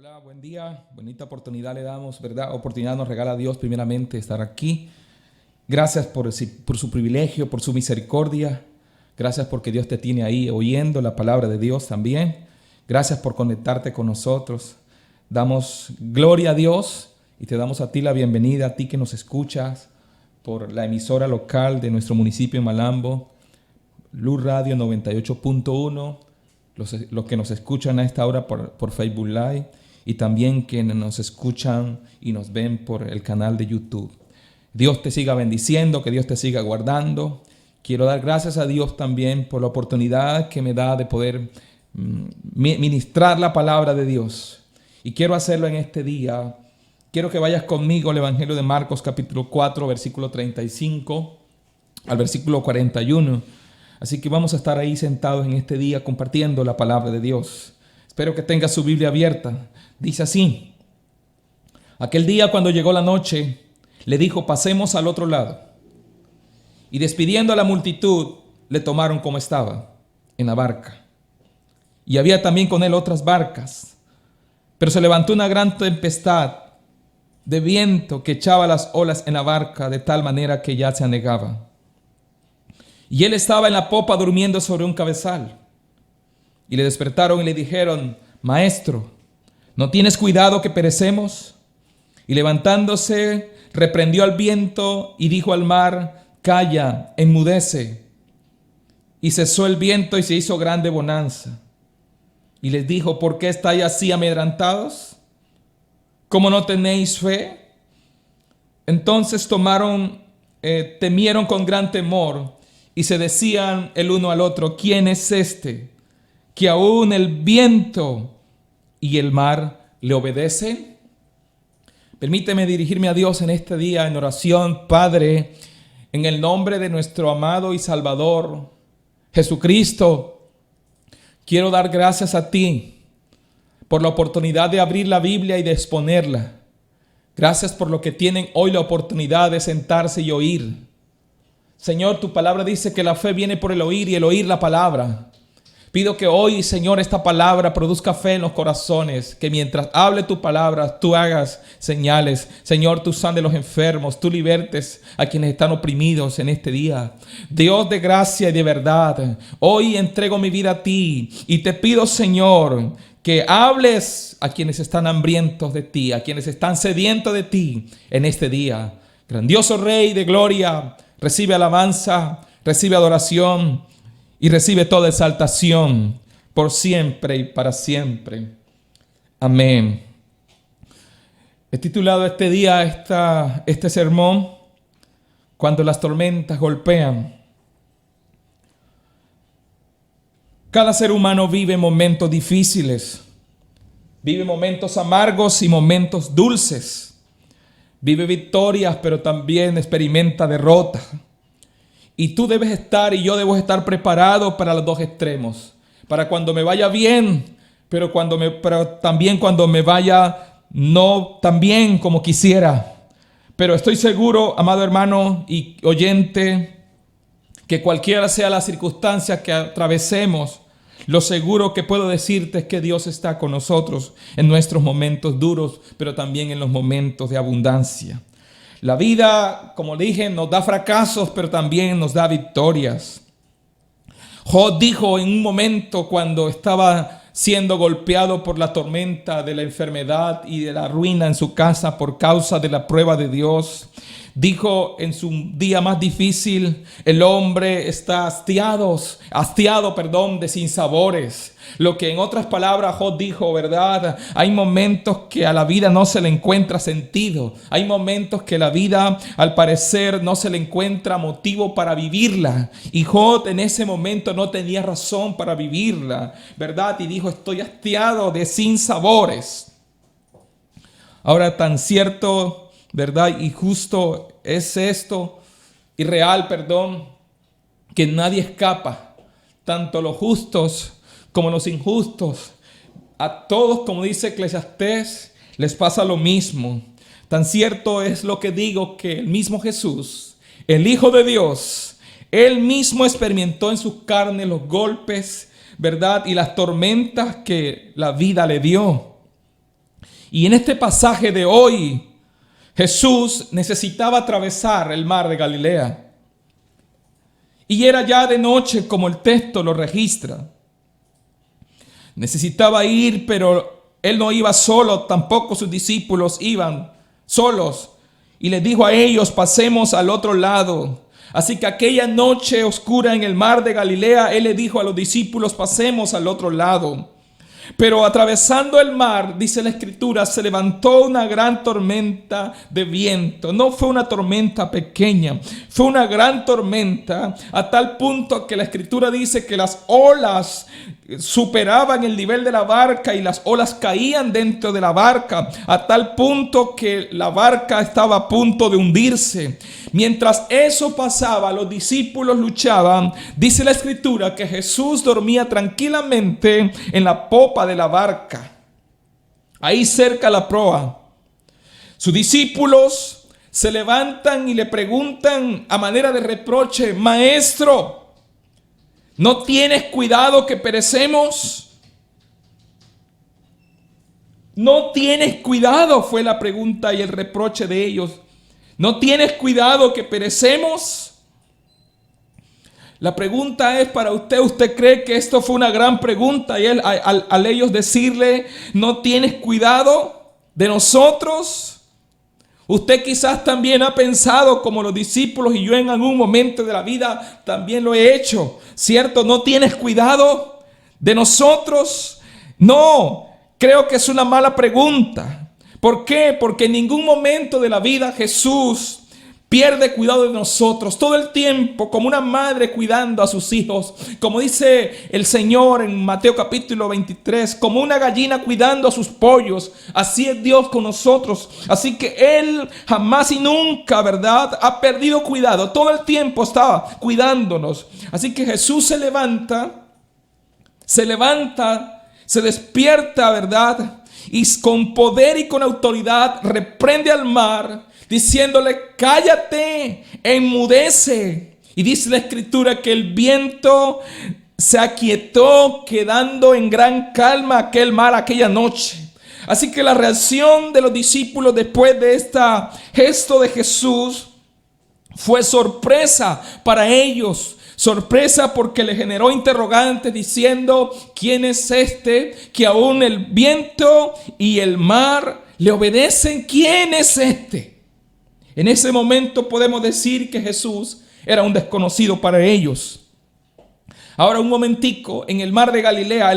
Hola, buen día, bonita oportunidad le damos, ¿verdad? Oportunidad nos regala Dios primeramente estar aquí. Gracias por su privilegio, por su misericordia. Gracias porque Dios te tiene ahí oyendo la palabra de Dios también. Gracias por conectarte con nosotros. Damos gloria a Dios y te damos a ti la bienvenida, a ti que nos escuchas por la emisora local de nuestro municipio en Malambo, Luz Radio 98.1, los que nos escuchan a esta hora por Facebook Live y también quienes nos escuchan y nos ven por el canal de YouTube. Dios te siga bendiciendo, que Dios te siga guardando. Quiero dar gracias a Dios también por la oportunidad que me da de poder ministrar la palabra de Dios. Y quiero hacerlo en este día. Quiero que vayas conmigo al Evangelio de Marcos capítulo 4, versículo 35 al versículo 41. Así que vamos a estar ahí sentados en este día compartiendo la palabra de Dios. Espero que tenga su Biblia abierta. Dice así: aquel día, cuando llegó la noche, le dijo: pasemos al otro lado. Y despidiendo a la multitud, le tomaron como estaba, en la barca. Y había también con él otras barcas. Pero se levantó una gran tempestad de viento que echaba las olas en la barca, de tal manera que ya se anegaba. Y él estaba en la popa durmiendo sobre un cabezal. Y le despertaron y le dijeron: Maestro, ¿no tienes cuidado que perecemos? Y levantándose, reprendió al viento y dijo al mar: Calla, enmudece. Y cesó el viento y se hizo grande bonanza. Y les dijo: ¿por qué estáis así amedrentados? ¿Cómo no tenéis fe? Entonces temieron con gran temor y se decían el uno al otro: ¿quién es este, que aún el viento y el mar le obedecen? Permíteme dirigirme a Dios en este día en oración. Padre, en el nombre de nuestro amado y Salvador Jesucristo, quiero dar gracias a ti por la oportunidad de abrir la Biblia y de exponerla. Gracias por lo que tienen hoy la oportunidad de sentarse y oír. Señor, tu palabra dice que la fe viene por el oír y el oír la palabra. Pido que hoy, Señor, esta palabra produzca fe en los corazones, que mientras hable tu palabra, tú hagas señales. Señor, tú sanes a los enfermos, tú libertes a quienes están oprimidos en este día. Dios de gracia y de verdad, hoy entrego mi vida a ti y te pido, Señor, que hables a quienes están hambrientos de ti, a quienes están sedientos de ti en este día. Grandioso Rey de gloria, recibe alabanza, recibe adoración y recibe toda exaltación por siempre y para siempre. Amén. He titulado este día este sermón: cuando las tormentas golpean. Cada ser humano vive momentos difíciles, vive momentos amargos y momentos dulces. Vive victorias, pero también experimenta derrotas. Y tú debes estar y yo debo estar preparados para los dos extremos. Para cuando me vaya bien, pero también cuando me vaya no tan bien como quisiera. Pero estoy seguro, amado hermano y oyente, que cualquiera sea la circunstancia que atravesemos, lo seguro que puedo decirte es que Dios está con nosotros en nuestros momentos duros, pero también en los momentos de abundancia. La vida, como dije, nos da fracasos, pero también nos da victorias. Job dijo en un momento, cuando estaba siendo golpeado por la tormenta de la enfermedad y de la ruina en su casa por causa de la prueba de Dios, dijo en su día más difícil: el hombre está hastiado, de sinsabores. Lo que en otras palabras Job dijo, ¿verdad? Hay momentos que a la vida no se le encuentra sentido. Hay momentos que la vida, al parecer, no se le encuentra motivo para vivirla. Y Job en ese momento no tenía razón para vivirla, ¿verdad? Y dijo: estoy hastiado de sinsabores. Ahora, tan cierto, ¿verdad? Y justo es esto, y real, que nadie escapa, tanto los justos como los injustos. A todos, como dice Eclesiastés, les pasa lo mismo. Tan cierto es lo que digo, que el mismo Jesús, el Hijo de Dios, él mismo experimentó en sus carnes los golpes, ¿verdad? Y las tormentas que la vida le dio. Y en este pasaje de hoy, Jesús necesitaba atravesar el mar de Galilea. Y era ya de noche, como el texto lo registra. Necesitaba ir, pero él no iba solo, tampoco sus discípulos iban solos. Y les dijo a ellos: pasemos al otro lado. Así que aquella noche oscura en el mar de Galilea, él le dijo a los discípulos: pasemos al otro lado. Pero atravesando el mar, dice la Escritura, se levantó una gran tormenta de viento. No fue una tormenta pequeña, fue una gran tormenta, a tal punto que la Escritura dice que las olas superaban el nivel de la barca y las olas caían dentro de la barca, a tal punto que la barca estaba a punto de hundirse. Mientras eso pasaba, los discípulos luchaban. Dice la Escritura que Jesús dormía tranquilamente en la popa de la barca, ahí cerca a la proa. Sus discípulos se levantan y le preguntan a manera de reproche: Maestro, ¿no tienes cuidado que perecemos? ¿No tienes cuidado? Fue la pregunta y el reproche de ellos. ¿No tienes cuidado que perecemos? La pregunta es para usted. ¿Usted cree que esto fue una gran pregunta? Y él, al ellos decirle: ¿no tienes cuidado de nosotros? Usted quizás también ha pensado como los discípulos, y yo en algún momento de la vida también lo he hecho, ¿cierto? ¿No tienes cuidado de nosotros? No, creo que es una mala pregunta. ¿Por qué? Porque en ningún momento de la vida Jesús pierde cuidado de nosotros. Todo el tiempo, como una madre cuidando a sus hijos, como dice el Señor en Mateo capítulo 23, como una gallina cuidando a sus pollos, así es Dios con nosotros. Así que Él jamás y nunca, ¿verdad?, ha perdido cuidado. Todo el tiempo estaba cuidándonos. Así que Jesús se levanta, se despierta, ¿verdad?, y con poder y con autoridad reprende al mar, diciéndole: cállate, enmudece. Y dice la Escritura que el viento se aquietó, quedando en gran calma aquel mar aquella noche. Así que la reacción de los discípulos después de este gesto de Jesús fue sorpresa para ellos. Sorpresa porque le generó interrogantes diciendo: ¿quién es este que aún el viento y el mar le obedecen? ¿Quién es este? En ese momento podemos decir que Jesús era un desconocido para ellos. Ahora un momentico, en el mar de Galilea,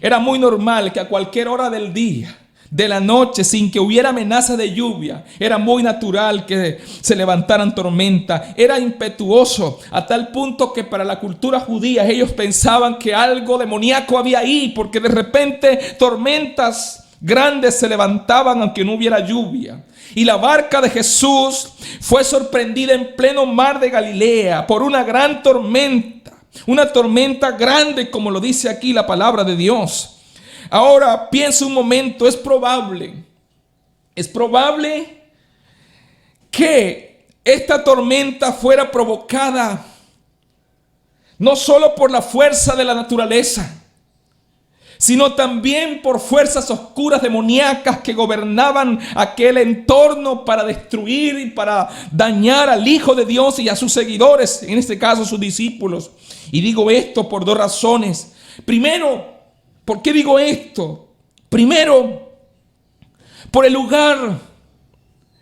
era muy normal que a cualquier hora del día, de la noche, sin que hubiera amenaza de lluvia, era muy natural que se levantaran tormentas. Era impetuoso a tal punto que para la cultura judía ellos pensaban que algo demoníaco había ahí, porque de repente tormentas grandes se levantaban aunque no hubiera lluvia. Y la barca de Jesús fue sorprendida en pleno mar de Galilea por una gran tormenta, una tormenta grande, como lo dice aquí la palabra de Dios. Ahora piensa un momento, es probable que esta tormenta fuera provocada no solo por la fuerza de la naturaleza, sino también por fuerzas oscuras demoníacas que gobernaban aquel entorno para destruir y para dañar al Hijo de Dios y a sus seguidores, en este caso sus discípulos. Y digo esto por dos razones. Primero, ¿por qué digo esto? Primero, por el lugar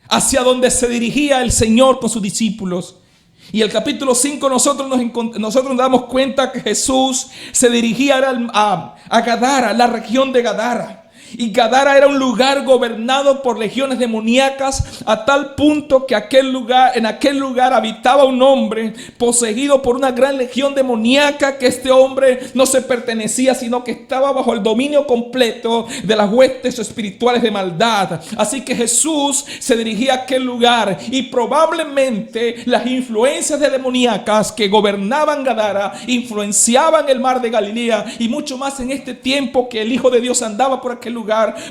hacia donde se dirigía el Señor con sus discípulos. Y el capítulo 5 nosotros nos damos cuenta que Jesús se dirigía a Gadara, la región de Gadara. Y Gadara era un lugar gobernado por legiones demoníacas, a tal punto que en aquel lugar habitaba un hombre poseído por una gran legión demoníaca, que este hombre no se pertenecía, sino que estaba bajo el dominio completo de las huestes espirituales de maldad. Así que Jesús se dirigía a aquel lugar, y probablemente las influencias demoníacas que gobernaban Gadara influenciaban el mar de Galilea, y mucho más en este tiempo que el Hijo de Dios andaba por aquel lugar.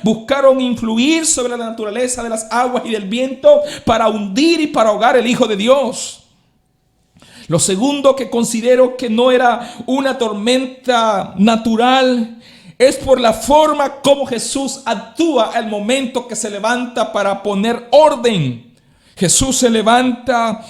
Buscaron influir sobre la naturaleza de las aguas y del viento para hundir y para ahogar el Hijo de Dios. Lo segundo que considero que no era una tormenta natural es por la forma como Jesús actúa al momento que se levanta para poner orden. Jesús se levanta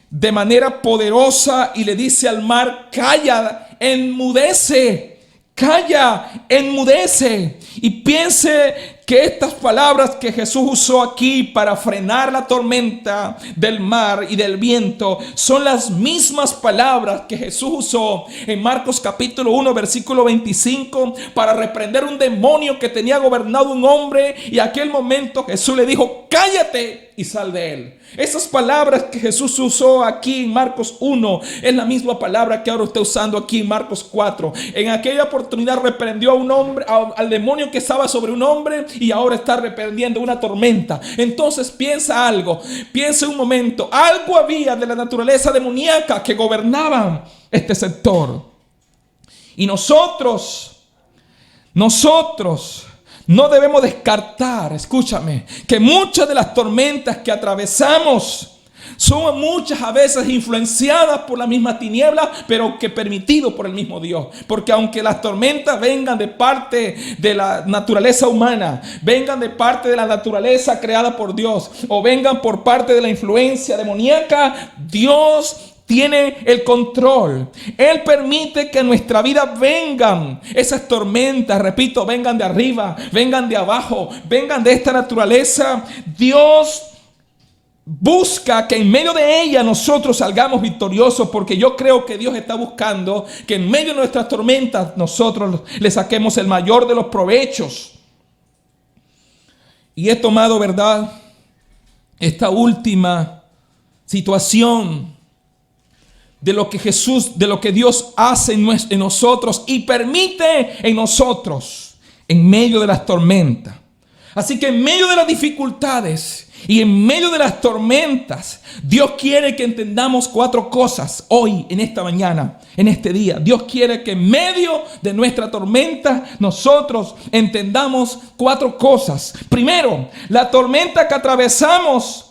de manera poderosa y le dice al mar: calla, enmudece, calla, enmudece. Y piense que estas palabras que Jesús usó aquí para frenar la tormenta del mar y del viento son las mismas palabras que Jesús usó en Marcos capítulo 1 versículo 25 para reprender un demonio que tenía gobernado un hombre, y en aquel momento Jesús le dijo: cállate y sal de él. Esas palabras que Jesús usó aquí en Marcos 1 es la misma palabra que ahora está usando aquí en Marcos 4. En aquella oportunidad reprendió a un hombre, al demonio que estaba sobre un hombre, y ahora está reprendiendo una tormenta. Entonces piensa algo, piensa un momento, algo había de la naturaleza demoníaca que gobernaba este sector. Y nosotros no debemos descartar, escúchame, que muchas de las tormentas que atravesamos son muchas a veces influenciadas por la misma tiniebla, pero que permitido por el mismo Dios. Porque aunque las tormentas vengan de parte de la naturaleza humana, vengan de parte de la naturaleza creada por Dios, o vengan por parte de la influencia demoníaca, Dios tiene el control. Él permite que en nuestra vida vengan esas tormentas, repito, vengan de arriba, vengan de abajo, vengan de esta naturaleza. Dios busca que en medio de ella nosotros salgamos victoriosos, porque yo creo que Dios está buscando que en medio de nuestras tormentas nosotros le saquemos el mayor de los provechos. Y he tomado, ¿verdad?, esta última situación de lo que Dios hace en nosotros y permite en nosotros en medio de las tormentas. Así que en medio de las dificultades y en medio de las tormentas, Dios quiere que entendamos 4 cosas hoy, en esta mañana, en este día. Dios quiere que en medio de nuestra tormenta nosotros entendamos 4 cosas. Primero, la tormenta que atravesamos,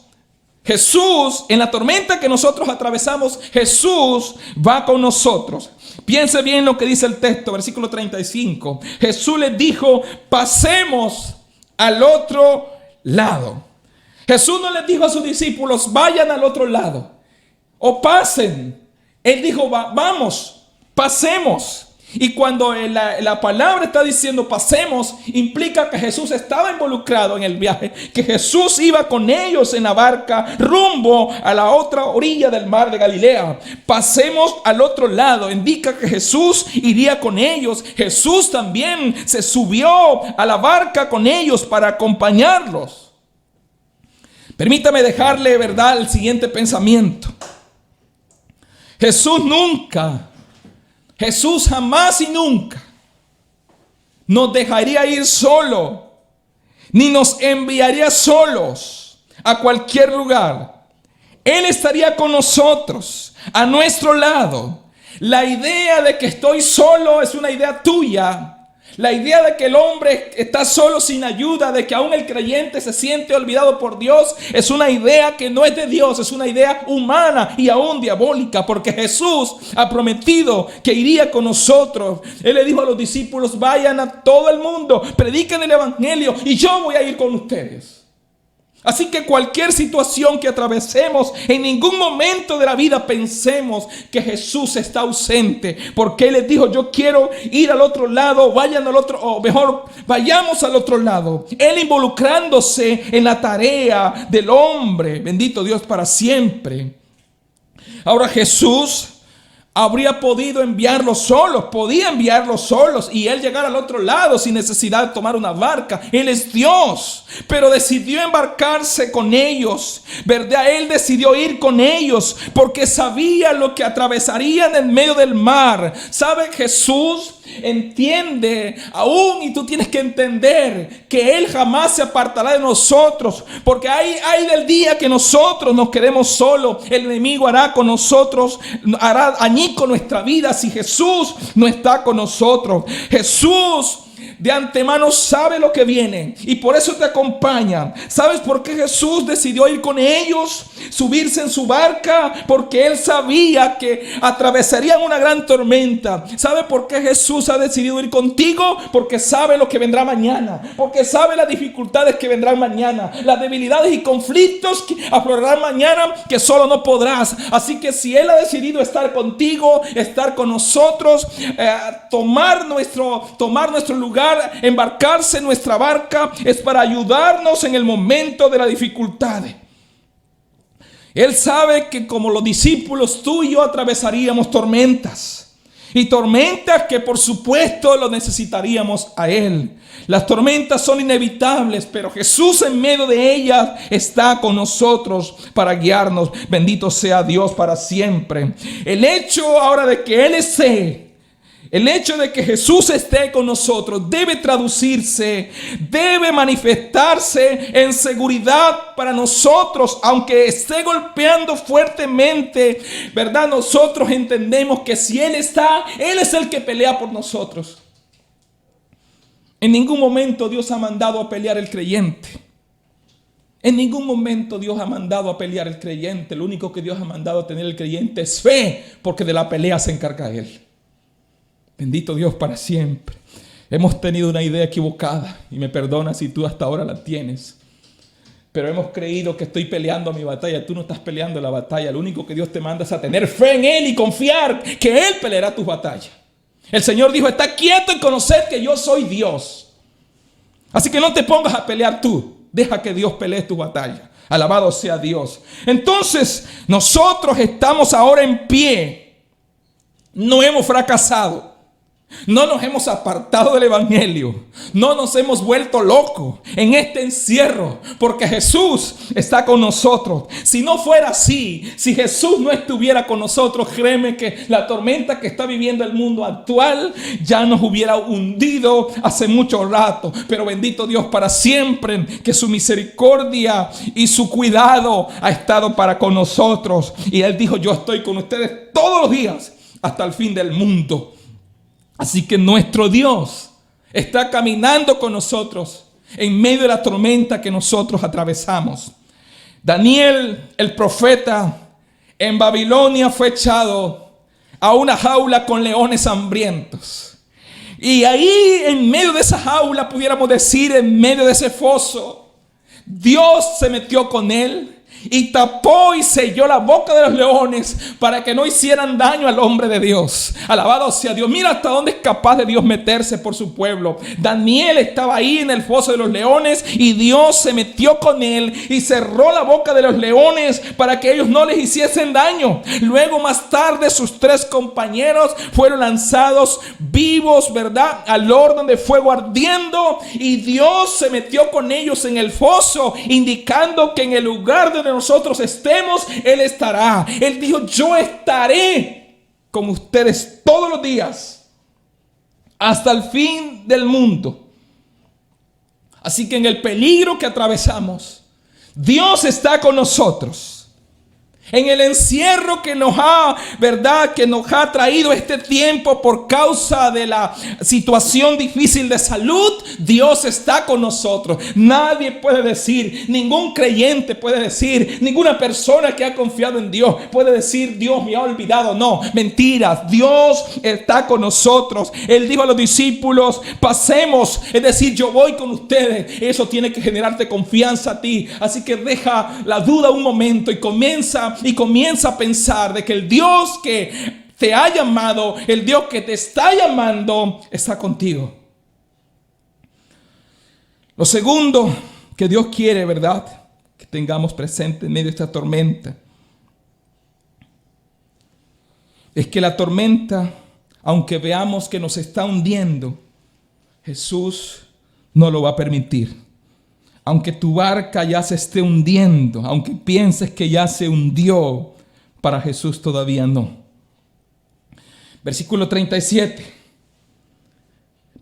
Jesús, en la tormenta que nosotros atravesamos, Jesús va con nosotros. Piense bien lo que dice el texto, versículo 35. Jesús les dijo: pasemos al otro lado. Jesús no les dijo a sus discípulos: vayan al otro lado o pasen. Él dijo: vamos, pasemos. Y cuando la palabra está diciendo pasemos, implica que Jesús estaba involucrado en el viaje, que Jesús iba con ellos en la barca rumbo a la otra orilla del mar de Galilea. Pasemos al otro lado indica que Jesús iría con ellos. Jesús también se subió a la barca con ellos para acompañarlos. Permítame dejarle, ¿verdad?, el siguiente pensamiento. Jesús jamás y nunca nos dejaría ir solo, ni nos enviaría solos a cualquier lugar. Él estaría con nosotros, a nuestro lado. La idea de que estoy solo es una idea tuya. La idea de que el hombre está solo sin ayuda, de que aún el creyente se siente olvidado por Dios, es una idea que no es de Dios, es una idea humana y aún diabólica, porque Jesús ha prometido que iría con nosotros. Él le dijo a los discípulos: vayan a todo el mundo, prediquen el evangelio y yo voy a ir con ustedes. Así que cualquier situación que atravesemos, en ningún momento de la vida pensemos que Jesús está ausente, porque Él les dijo: yo quiero ir al otro lado, vayan al otro, o mejor, vayamos al otro lado. Él involucrándose en la tarea del hombre, bendito Dios para siempre. Ahora Jesús habría podido enviarlos solos, podía enviarlos solos y Él llegar al otro lado sin necesidad de tomar una barca. Él es Dios, pero decidió embarcarse con ellos, ¿verdad? Él decidió ir con ellos porque sabía lo que atravesarían en medio del mar. ¿Sabe? Jesús entiende aún, y tú tienes que entender que Él jamás se apartará de nosotros, porque hay del día que nosotros nos quedemos solos. El enemigo hará con nosotros, hará añico nuestra vida si Jesús no está con nosotros. Jesús de antemano sabe lo que viene y por eso te acompaña. ¿Sabes por qué Jesús decidió ir con ellos, subirse en su barca? Porque Él sabía que atravesarían una gran tormenta. ¿Sabe por qué Jesús ha decidido ir contigo? Porque sabe lo que vendrá mañana, porque sabe las dificultades que vendrán mañana, las debilidades y conflictos que aflorarán mañana, que solo no podrás. Así que si Él ha decidido estar contigo, estar con nosotros, tomar nuestro lugar, embarcarse en nuestra barca, es para ayudarnos en el momento de la dificultad. Él sabe que como los discípulos, tú y yo atravesaríamos tormentas. Y tormentas que por supuesto lo necesitaríamos a Él. Las tormentas son inevitables, pero Jesús en medio de ellas está con nosotros para guiarnos. Bendito sea Dios para siempre. El hecho ahora de que Él esté, el hecho de que Jesús esté con nosotros debe traducirse, debe manifestarse en seguridad para nosotros, aunque esté golpeando fuertemente, ¿verdad? Nosotros entendemos que si Él está, Él es el que pelea por nosotros. En ningún momento Dios ha mandado a pelear el creyente. En ningún momento Dios ha mandado a pelear el creyente. Lo único que Dios ha mandado a tener el creyente es fe, porque de la pelea se encarga Él. Bendito Dios para siempre. Hemos tenido una idea equivocada y me perdona si tú hasta ahora la tienes. Pero hemos creído que estoy peleando mi batalla. Tú no estás peleando la batalla. Lo único que Dios te manda es a tener fe en Él y confiar que Él peleará tus batallas. El Señor dijo, está quieto y conocer que yo soy Dios. Así que no te pongas a pelear tú. Deja que Dios pelee tu batalla. Alabado sea Dios. Entonces, nosotros estamos ahora en pie. No hemos fracasado. No nos hemos apartado del evangelio. No nos hemos vuelto locos en este encierro, porque Jesús está con nosotros. Si no fuera así, si Jesús no estuviera con nosotros, créeme que la tormenta que está viviendo el mundo actual ya nos hubiera hundido hace mucho rato. Pero bendito Dios para siempre, que su misericordia y su cuidado ha estado para con nosotros. Y Él dijo, yo estoy con ustedes todos los días hasta el fin del mundo. Así que nuestro Dios está caminando con nosotros en medio de la tormenta que nosotros atravesamos. Daniel, el profeta, en Babilonia fue echado a una jaula con leones hambrientos. Y ahí, en medio de esa jaula, pudiéramos decir, en medio de ese foso, Dios se metió con él y tapó y selló la boca de los leones para que no hicieran daño al hombre de Dios. Alabado sea Dios. Mira hasta dónde es capaz de Dios meterse por su pueblo. Daniel estaba ahí en el foso de los leones y Dios se metió con él y cerró la boca de los leones para que ellos no les hiciesen daño. Luego, más tarde, sus 3 compañeros fueron lanzados vivos, ¿verdad?, al horno de fuego ardiendo, y Dios se metió con ellos en el foso, indicando que en el lugar donde nosotros estemos, Él estará. Él dijo, yo estaré con ustedes todos los días hasta el fin del mundo. Así que en el peligro que atravesamos, Dios está con nosotros. En el encierro que nos ha, ¿verdad?, que nos ha traído este tiempo por causa de la situación difícil de salud, Dios está con nosotros. Nadie puede decir, ningún creyente puede decir, ninguna persona que ha confiado en Dios puede decir, Dios me ha olvidado. No, mentiras. Dios está con nosotros. Él dijo a los discípulos, pasemos, es decir, yo voy con ustedes. Eso tiene que generarte confianza a ti. Así que deja la duda un momento y comienza a pensar de que el Dios que te ha llamado, el Dios que te está llamando, está contigo. Lo segundo que Dios quiere, ¿verdad?, que tengamos presente en medio de esta tormenta, es que la tormenta, aunque veamos que nos está hundiendo, Jesús no lo va a permitir. Aunque tu barca ya se esté hundiendo, aunque pienses que ya se hundió, para Jesús todavía no. Versículo 37.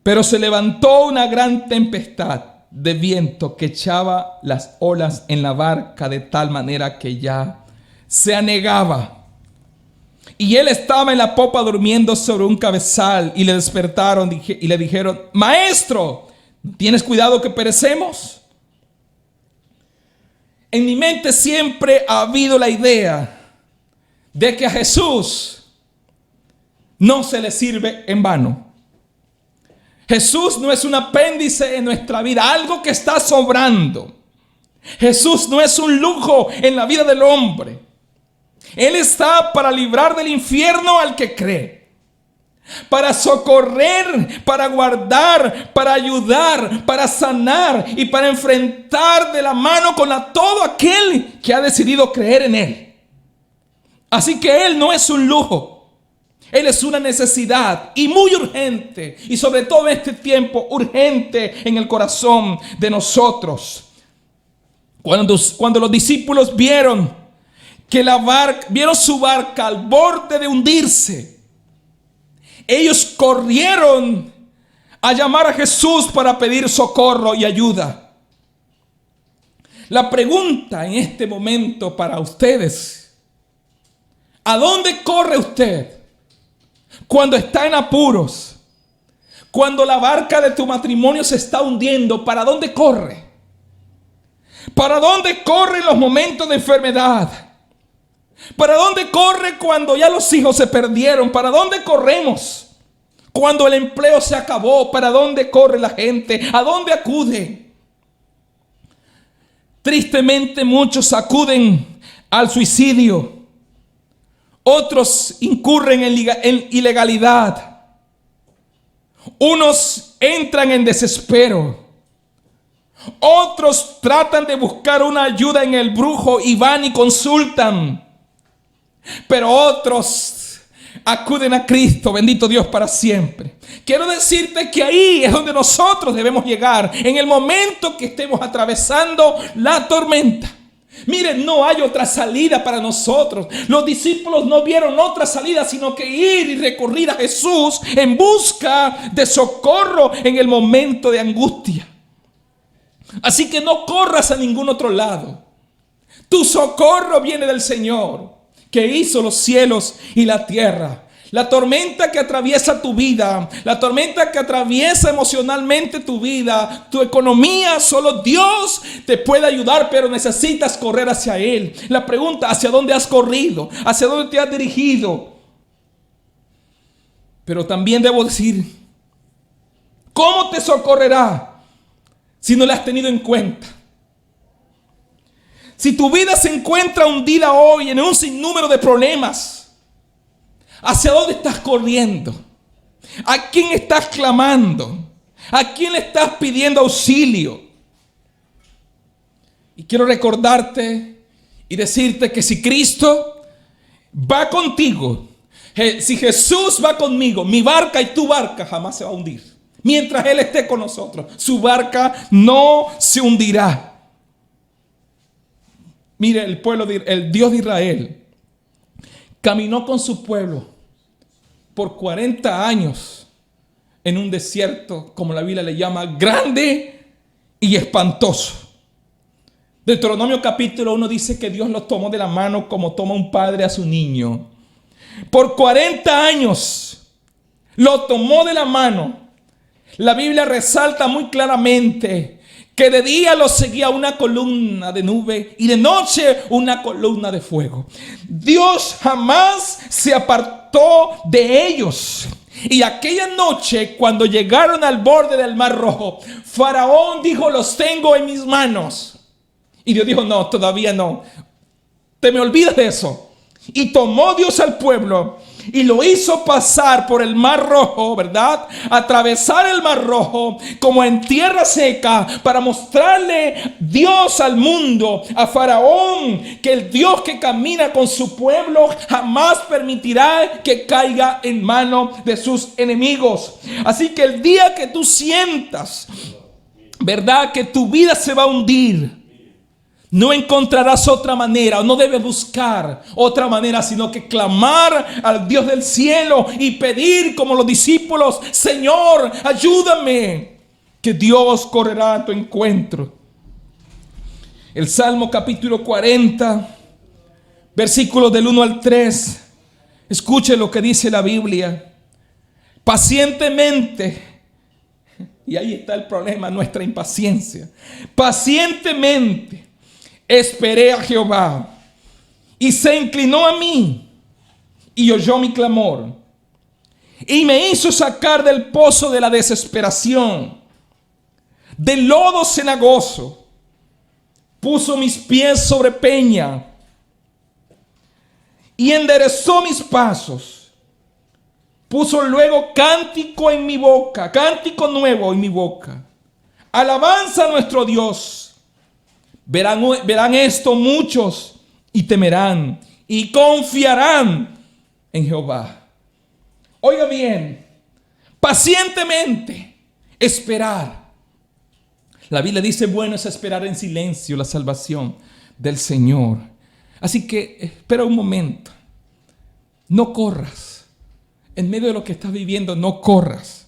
Pero se levantó una gran tempestad de viento que echaba las olas en la barca de tal manera que ya se anegaba. Y él estaba en la popa durmiendo sobre un cabezal, y le despertaron y le dijeron: Maestro, ¿tienes cuidado que perecemos? En mi mente siempre ha habido la idea de que a Jesús no se le sirve en vano. Jesús no es un apéndice en nuestra vida, algo que está sobrando. Jesús no es un lujo en la vida del hombre. Él está para librar del infierno al que cree, para socorrer, para guardar, para ayudar, para sanar y para enfrentar de la mano con todo aquel que ha decidido creer en Él. Así que Él no es un lujo, Él es una necesidad, y muy urgente, y sobre todo en este tiempo urgente en el corazón de nosotros. Cuando los discípulos vieron que vieron su barca al borde de hundirse, ellos corrieron a llamar a Jesús para pedir socorro y ayuda. La pregunta en este momento para ustedes: ¿a dónde corre usted cuando está en apuros? Cuando la barca de tu matrimonio se está hundiendo, ¿para dónde corre? ¿Para dónde corre en los momentos de enfermedad? ¿Para dónde corre cuando ya los hijos se perdieron? ¿Para dónde corremos cuando el empleo se acabó? ¿Para dónde corre la gente? ¿A dónde acude? Tristemente muchos acuden al suicidio. Otros incurren en ilegalidad. Unos entran en desespero. Otros tratan de buscar una ayuda en el brujo y van y consultan. Pero otros acuden a Cristo, bendito Dios para siempre. Quiero decirte que ahí es donde nosotros debemos llegar, en el momento que estemos atravesando la tormenta. Miren, no hay otra salida para nosotros. Los discípulos no vieron otra salida sino que ir y recurrir a Jesús en busca de socorro en el momento de angustia. Así que no corras a ningún otro lado. Tu socorro viene del Señor, que hizo los cielos y la tierra. La tormenta que atraviesa tu vida, la tormenta que atraviesa emocionalmente tu vida, tu economía, solo Dios te puede ayudar, pero necesitas correr hacia Él. La pregunta: ¿hacia dónde has corrido? ¿Hacia dónde te has dirigido? Pero también debo decir, ¿cómo te socorrerá si no le has tenido en cuenta? Si tu vida se encuentra hundida hoy en un sinnúmero de problemas, ¿hacia dónde estás corriendo? ¿A quién estás clamando? ¿A quién le estás pidiendo auxilio? Y quiero recordarte y decirte que si Cristo va contigo, si Jesús va conmigo, mi barca y tu barca jamás se va a hundir. Mientras Él esté con nosotros, su barca no se hundirá. Mire, el Dios de Israel caminó con su pueblo por 40 años en un desierto, como la Biblia le llama, grande y espantoso. Deuteronomio capítulo 1 dice que Dios los tomó de la mano como toma un padre a su niño. Por 40 años lo tomó de la mano. La Biblia resalta muy claramente que de día los seguía una columna de nube y de noche una columna de fuego. Dios jamás se apartó de ellos. Y aquella noche, cuando llegaron al borde del Mar Rojo, Faraón dijo: los tengo en mis manos. Y Dios dijo: no, todavía no. Te me olvidas de eso. Y tomó Dios al pueblo y lo hizo pasar por el Mar Rojo, ¿verdad? Atravesar el Mar Rojo como en tierra seca, para mostrarle Dios al mundo, a Faraón, que el Dios que camina con su pueblo jamás permitirá que caiga en manos de sus enemigos. Así que el día que tú sientas, ¿verdad?, que tu vida se va a hundir, no encontrarás otra manera, o no debes buscar otra manera, sino que clamar al Dios del cielo y pedir como los discípulos: Señor, ayúdame, que Dios correrá a tu encuentro. El Salmo capítulo 40, versículos del 1 al 3, Escuche lo que dice la Biblia. Pacientemente, y ahí está el problema, nuestra impaciencia. Pacientemente esperé a Jehová y se inclinó a mí y oyó mi clamor y me hizo sacar del pozo de la desesperación, del lodo cenagoso. Puso mis pies sobre peña y enderezó mis pasos. Puso luego cántico en mi boca, cántico nuevo en mi boca. Alabanza a nuestro Dios. Verán esto muchos y temerán y confiarán en Jehová. Oiga bien, pacientemente esperar. La Biblia dice, bueno es esperar en silencio la salvación del Señor. Así que espera un momento. No corras. En medio de lo que estás viviendo, no corras.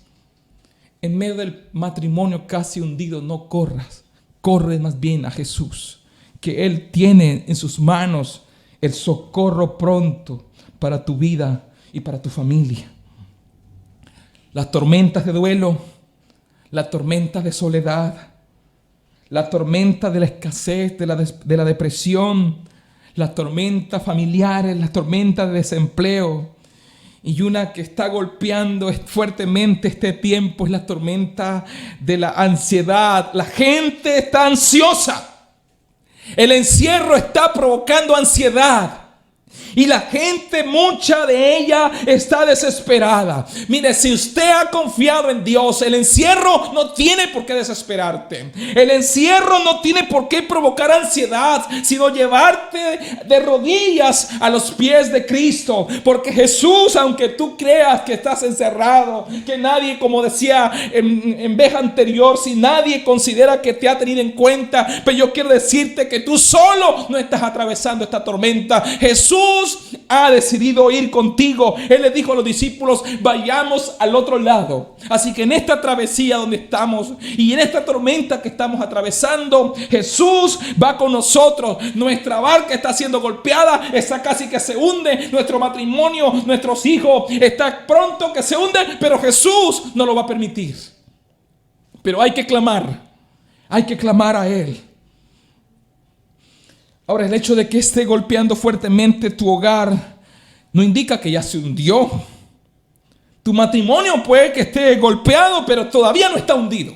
En medio del matrimonio casi hundido, no corras. Corre más bien a Jesús, que Él tiene en sus manos el socorro pronto para tu vida y para tu familia. Las tormentas de duelo, las tormentas de soledad, la tormenta de la escasez, de la depresión, las tormentas familiares, las tormentas de desempleo. Y una que está golpeando fuertemente este tiempo es la tormenta de la ansiedad. La gente está ansiosa. El encierro está provocando ansiedad. Y la gente, mucha de ella, está desesperada. Mire, si usted ha confiado en Dios, el encierro no tiene por qué desesperarte. El encierro no tiene por qué provocar ansiedad, sino llevarte de rodillas a los pies de Cristo. Porque Jesús, aunque tú creas que estás encerrado, que nadie, como decía en vez anterior, si nadie considera que te ha tenido en cuenta, pero yo quiero decirte que tú solo no estás atravesando esta tormenta. Jesús ha decidido ir contigo. Él le dijo a los discípulos, vayamos al otro lado. Así que en esta travesía donde estamos y en esta tormenta que estamos atravesando, Jesús va con nosotros. Nuestra barca está siendo golpeada, está casi que se hunde. Nuestro matrimonio, nuestros hijos, está pronto que se hunde, pero Jesús no lo va a permitir. Pero hay que clamar a Él. Ahora, el hecho de que esté golpeando fuertemente tu hogar no indica que ya se hundió. Tu matrimonio puede que esté golpeado, pero todavía no está hundido.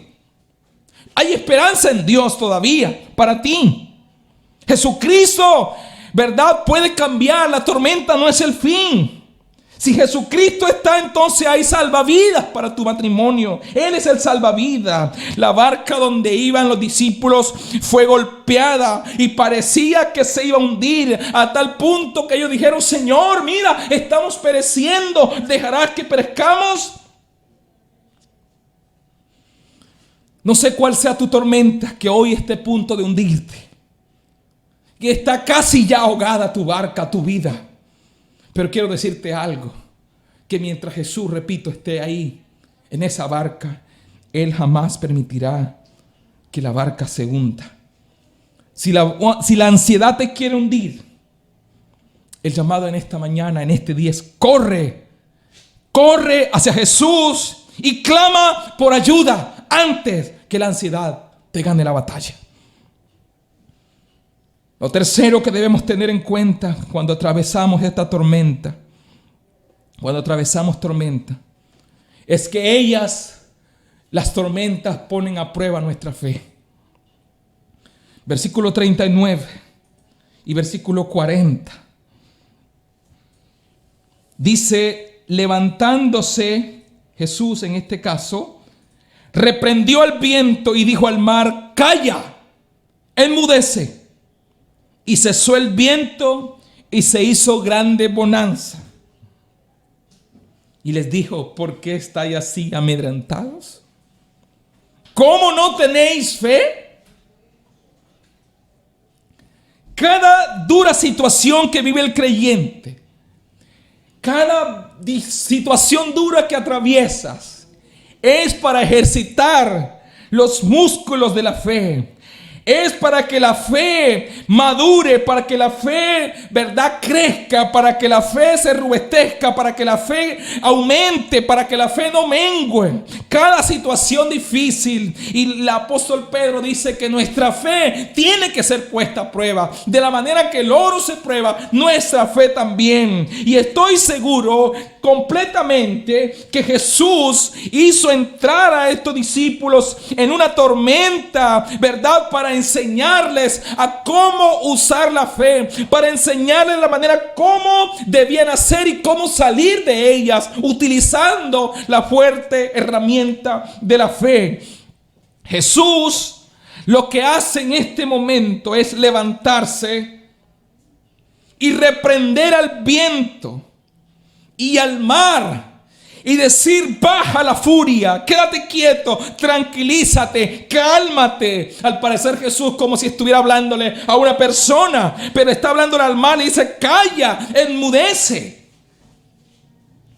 Hay esperanza en Dios todavía para ti. Jesucristo, ¿verdad? Puede cambiar. La tormenta no es el fin. Si Jesucristo está, entonces hay salvavidas para tu matrimonio. Él es el salvavidas. La barca donde iban los discípulos fue golpeada y parecía que se iba a hundir, a tal punto que ellos dijeron, Señor, mira, estamos pereciendo. ¿Dejarás que perezcamos? No sé cuál sea tu tormenta que hoy esté a punto de hundirte, que está casi ya ahogada tu barca, tu vida. Pero quiero decirte algo, que mientras Jesús, repito, esté ahí, en esa barca, Él jamás permitirá que la barca se hunda. Si la ansiedad te quiere hundir, el llamado en esta mañana, en este día es corre hacia Jesús y clama por ayuda antes que la ansiedad te gane la batalla. Lo tercero que debemos tener en cuenta cuando atravesamos esta tormenta, es que las tormentas ponen a prueba nuestra fe. Versículo 39 y versículo 40. Dice, levantándose Jesús en este caso, reprendió al viento y dijo al mar, calla, enmudece. Y cesó el viento y se hizo grande bonanza. Y les dijo, ¿por qué estáis así amedrentados? ¿Cómo no tenéis fe? Cada dura situación que vive el creyente, cada situación dura que atraviesas, es para ejercitar los músculos de la fe. Es para que la fe madure, para que la fe, ¿verdad?, crezca, para que la fe se robustezca, para que la fe aumente, para que la fe no mengue. Cada situación difícil, y el apóstol Pedro dice que nuestra fe tiene que ser puesta a prueba. De la manera que el oro se prueba, nuestra fe también. Y estoy seguro completamente que Jesús hizo entrar a estos discípulos en una tormenta, ¿verdad?, para enseñarles a cómo usar la fe, para enseñarles la manera cómo debían hacer y cómo salir de ellas, utilizando la fuerte herramienta de la fe. Jesús lo que hace en este momento es levantarse y reprender al viento y al mar y decir: baja la furia, quédate quieto, tranquilízate, cálmate. Al parecer Jesús como si estuviera hablándole a una persona, pero está hablándole al mar y dice: calla, enmudece.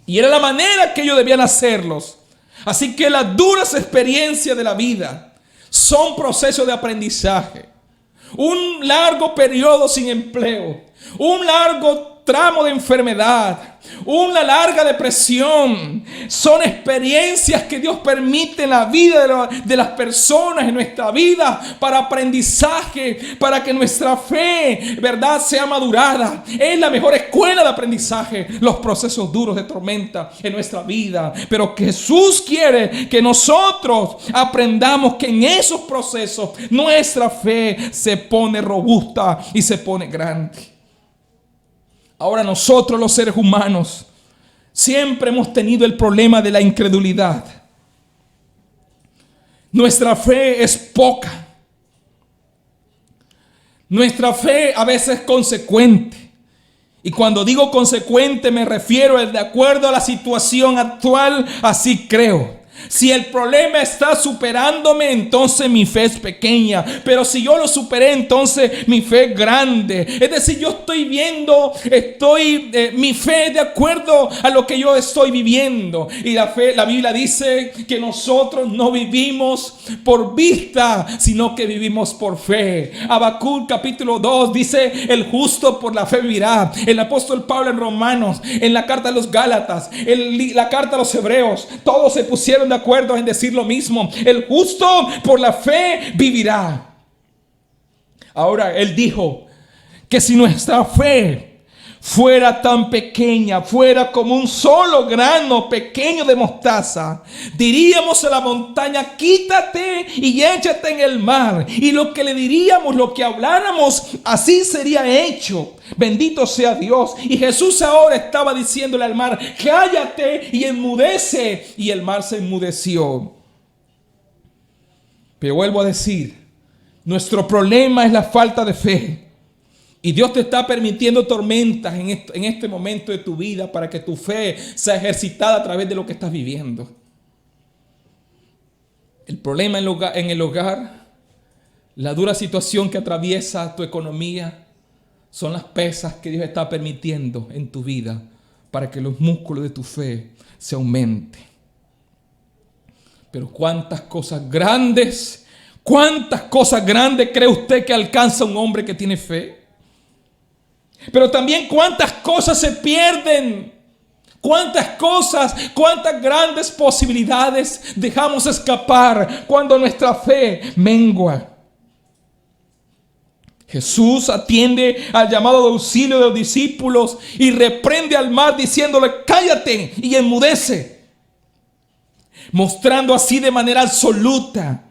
Y era la manera que ellos debían hacerlos. Así que las duras experiencias de la vida son procesos de aprendizaje. Un largo periodo sin empleo, un largo tramo de enfermedad, una larga depresión, son experiencias que Dios permite en la vida de las personas, en nuestra vida, para aprendizaje, para que nuestra fe, ¿verdad?, sea madurada. Es la mejor escuela de aprendizaje, los procesos duros de tormenta en nuestra vida. Pero Jesús quiere que nosotros aprendamos que en esos procesos nuestra fe se pone robusta y se pone grande. Ahora nosotros los seres humanos siempre hemos tenido el problema de la incredulidad. Nuestra fe es poca. Nuestra fe a veces es consecuente. Y cuando digo consecuente me refiero a de acuerdo a la situación actual, así creo. Si el problema está superándome, entonces mi fe es pequeña. Pero si yo lo superé, entonces mi fe es grande. Es decir, yo estoy viendo, mi fe es de acuerdo a lo que yo estoy viviendo. Y la Biblia dice que nosotros no vivimos por vista, sino que vivimos por fe. Habacuc capítulo 2 dice: el justo por la fe vivirá. El apóstol Pablo en Romanos, en la carta a los Gálatas, la carta a los Hebreos, todos se pusieron de acuerdo en decir lo mismo: el justo por la fe vivirá. Ahora él dijo que si nuestra fe fuera tan pequeña, fuera como un solo grano pequeño de mostaza, diríamos a la montaña: quítate y échate en el mar. Y lo que le diríamos, lo que habláramos, así sería hecho. Bendito sea Dios. Y Jesús ahora estaba diciéndole al mar: cállate y enmudece. Y el mar se enmudeció. Pero vuelvo a decir, nuestro problema es la falta de fe. Y Dios te está permitiendo tormentas en este momento de tu vida para que tu fe sea ejercitada a través de lo que estás viviendo. El problema en el hogar, la dura situación que atraviesa tu economía, son las pesas que Dios está permitiendo en tu vida para que los músculos de tu fe se aumenten. Pero cuántas cosas grandes cree usted que alcanza un hombre que tiene fe. Pero también cuántas cosas se pierden. Cuántas grandes posibilidades dejamos escapar cuando nuestra fe mengua. Jesús atiende al llamado de auxilio de los discípulos y reprende al mar diciéndole: cállate y enmudece. Mostrando así de manera absoluta,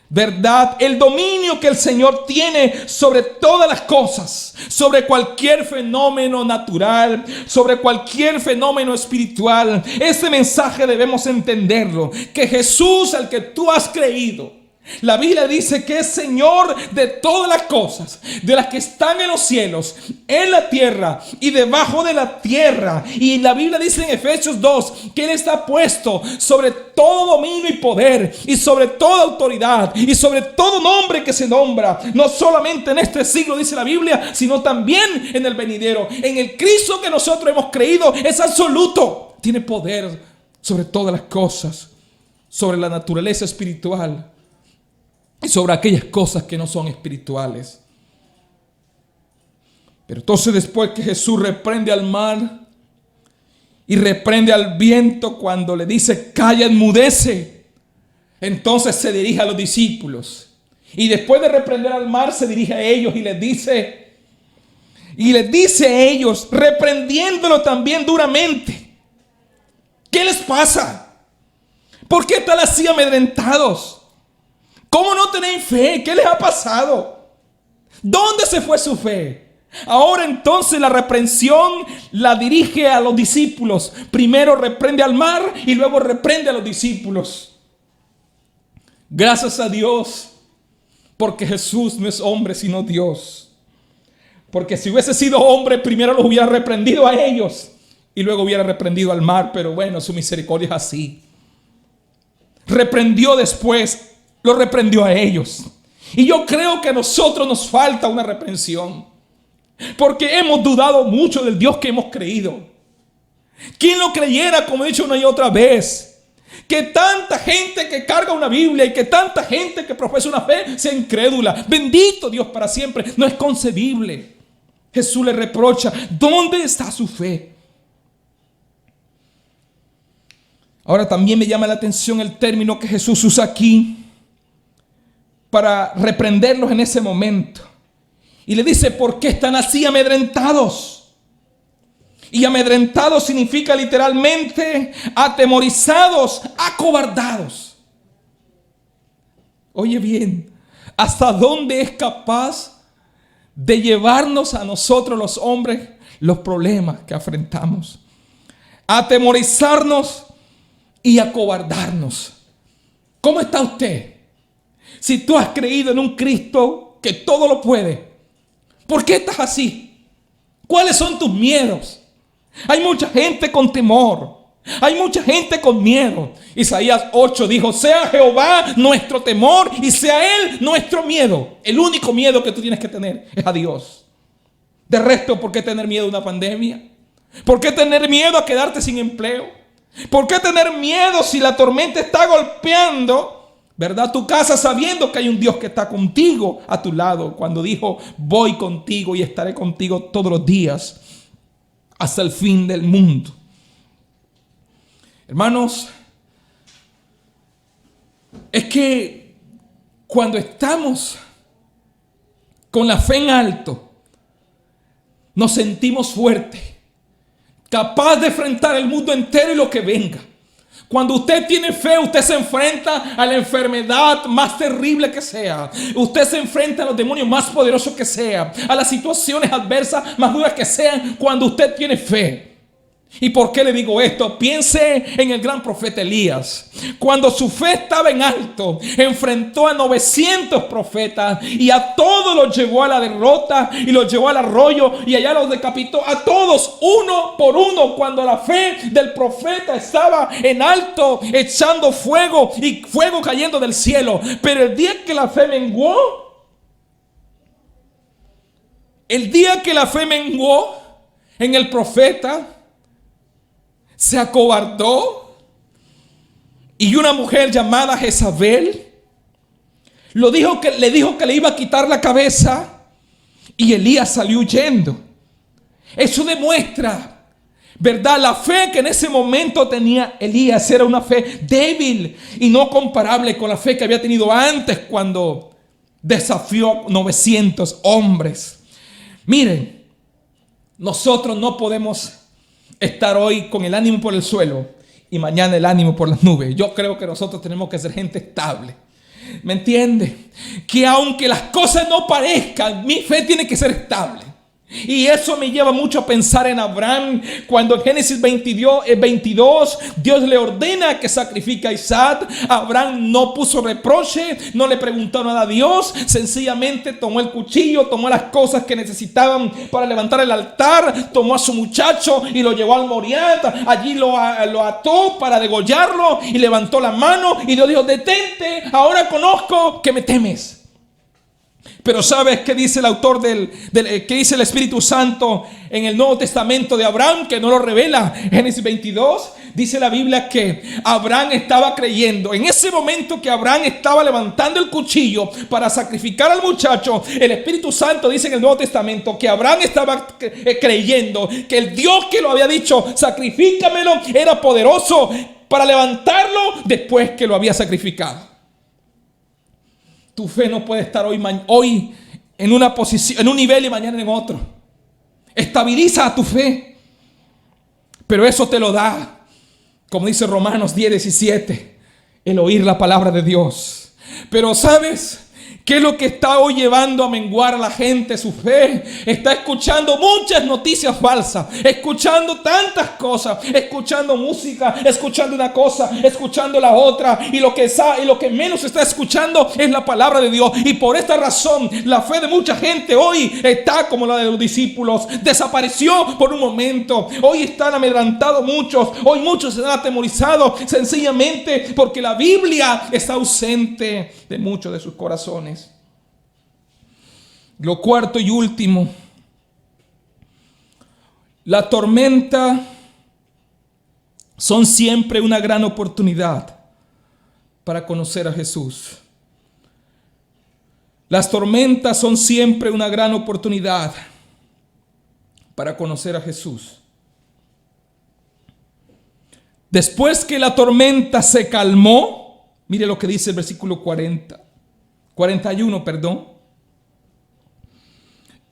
¿verdad?, el dominio que el Señor tiene sobre todas las cosas, sobre cualquier fenómeno natural, sobre cualquier fenómeno espiritual. Este mensaje debemos entenderlo, que Jesús, al que tú has creído, la Biblia dice que es Señor de todas las cosas, de las que están en los cielos, en la tierra y debajo de la tierra. Y la Biblia dice en Efesios 2 que Él está puesto sobre todo dominio y poder, y sobre toda autoridad, y sobre todo nombre que se nombra, no solamente en este siglo, dice la Biblia, sino también en el venidero. En el Cristo que nosotros hemos creído es absoluto, tiene poder sobre todas las cosas, sobre la naturaleza espiritual. y sobre aquellas cosas que no son espirituales. Pero entonces, después que Jesús reprende al mar y reprende al viento, cuando le dice calla, enmudece, entonces se dirige a los discípulos. Y después de reprender al mar, se dirige a ellos y les dice a ellos, reprendiéndolo también duramente: ¿qué les pasa? ¿Por qué están así amedrentados? ¿Cómo no tenéis fe? ¿Qué les ha pasado? ¿Dónde se fue su fe? Ahora entonces la reprensión la dirige a los discípulos. Primero reprende al mar y luego reprende a los discípulos. Gracias a Dios, porque Jesús no es hombre sino Dios. Porque si hubiese sido hombre, primero los hubiera reprendido a ellos y luego hubiera reprendido al mar. Pero bueno, su misericordia es así. Reprendió después, lo reprendió a ellos. Y yo creo que a nosotros nos falta una reprensión, porque hemos dudado mucho del Dios que hemos creído. ¿Quién lo creyera, como he dicho una y otra vez, que tanta gente que carga una Biblia y que tanta gente que profesa una fe sea incrédula? Bendito Dios para siempre. No es concebible. Jesús le reprocha: ¿dónde está su fe? Ahora también me llama la atención el término que Jesús usa aquí para reprenderlos en ese momento. Y le dice: ¿por qué están así amedrentados? Y amedrentados significa literalmente atemorizados, acobardados. Oye bien, ¿hasta dónde es capaz de llevarnos a nosotros los hombres los problemas que afrontamos? Atemorizarnos y acobardarnos. ¿Cómo está usted? Si tú has creído en un Cristo que todo lo puede, ¿por qué estás así? ¿Cuáles son tus miedos? Hay mucha gente con temor. Hay mucha gente con miedo. Isaías 8 dijo: sea Jehová nuestro temor y sea Él nuestro miedo. El único miedo que tú tienes que tener es a Dios. De resto, ¿por qué tener miedo a una pandemia? ¿Por qué tener miedo a quedarte sin empleo? ¿Por qué tener miedo si la tormenta está golpeando, verdad, tu casa, sabiendo que hay un Dios que está contigo a tu lado? Cuando dijo: voy contigo y estaré contigo todos los días hasta el fin del mundo. Hermanos, es que cuando estamos con la fe en alto, nos sentimos fuertes, capaz de enfrentar el mundo entero y lo que venga. Cuando usted tiene fe, usted se enfrenta a la enfermedad más terrible que sea. Usted se enfrenta a los demonios más poderosos que sea, a las situaciones adversas más duras que sean, cuando usted tiene fe. ¿Y por qué le digo esto? Piense en el gran profeta Elías. Cuando su fe estaba en alto, enfrentó a 900 profetas y a todos los llevó a la derrota y los llevó al arroyo y allá los decapitó a todos uno por uno. Cuando la fe del profeta estaba en alto, echando fuego y fuego cayendo del cielo. Pero el día que la fe menguó, en el profeta, se acobardó, y una mujer llamada Jezabel le dijo que le iba a quitar la cabeza, y Elías salió huyendo. Eso demuestra, ¿verdad?, la fe que en ese momento tenía Elías. Era una fe débil y no comparable con la fe que había tenido antes, cuando desafió a 900 hombres. Miren, nosotros no podemos estar hoy con el ánimo por el suelo y mañana el ánimo por las nubes. Yo creo que nosotros tenemos que ser gente estable. ¿Me entiende? Que aunque las cosas no parezcan, mi fe tiene que ser estable. Y eso me lleva mucho a pensar en Abraham, cuando en Génesis 22 Dios le ordena que sacrifique a Isaac. Abraham no puso reproche, no le preguntó nada a Dios, sencillamente tomó el cuchillo, tomó las cosas que necesitaban para levantar el altar, tomó a su muchacho y lo llevó al Moriah. Allí lo ató para degollarlo y levantó la mano, y Dios dijo: detente, ahora conozco que me temes. Pero ¿sabes qué dice el autor qué dice el Espíritu Santo en el Nuevo Testamento de Abraham, que no lo revela? Génesis 22 dice la Biblia que Abraham estaba creyendo. En ese momento que Abraham estaba levantando el cuchillo para sacrificar al muchacho, el Espíritu Santo dice en el Nuevo Testamento que Abraham estaba creyendo que el Dios que lo había dicho, sacrifícamelo, era poderoso para levantarlo después que lo había sacrificado. Tu fe no puede estar hoy en una posición, en un nivel y mañana en otro. Estabiliza a tu fe. Pero eso te lo da, como dice Romanos 10:17, el oír la palabra de Dios. Pero ¿sabes qué es lo que está hoy llevando a menguar a la gente su fe? Está escuchando muchas noticias falsas, escuchando tantas cosas, escuchando música, escuchando una cosa, escuchando la otra, y lo que menos está escuchando es la palabra de Dios. Y por esta razón la fe de mucha gente hoy está como la de los discípulos, desapareció por un momento. Hoy están amedrantados muchos, hoy muchos se han atemorizado sencillamente porque la Biblia está ausente de muchos de sus corazones. Lo cuarto y último, la tormenta son siempre una gran oportunidad para conocer a Jesús. Las tormentas son siempre una gran oportunidad para conocer a Jesús. Después que la tormenta se calmó, mire lo que dice el versículo 41, perdón.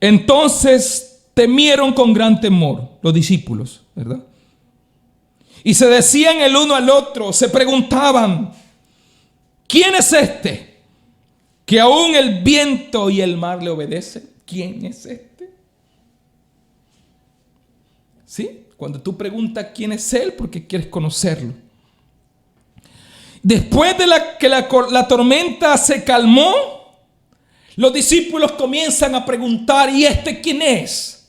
Entonces temieron con gran temor los discípulos, ¿verdad? Y se decían el uno al otro, se preguntaban, ¿quién es este que aún el viento y el mar le obedecen? ¿Quién es este? ¿Sí? Cuando tú preguntas quién es él, porque quieres conocerlo. Después de que la tormenta se calmó, los discípulos comienzan a preguntar, ¿y este quién es?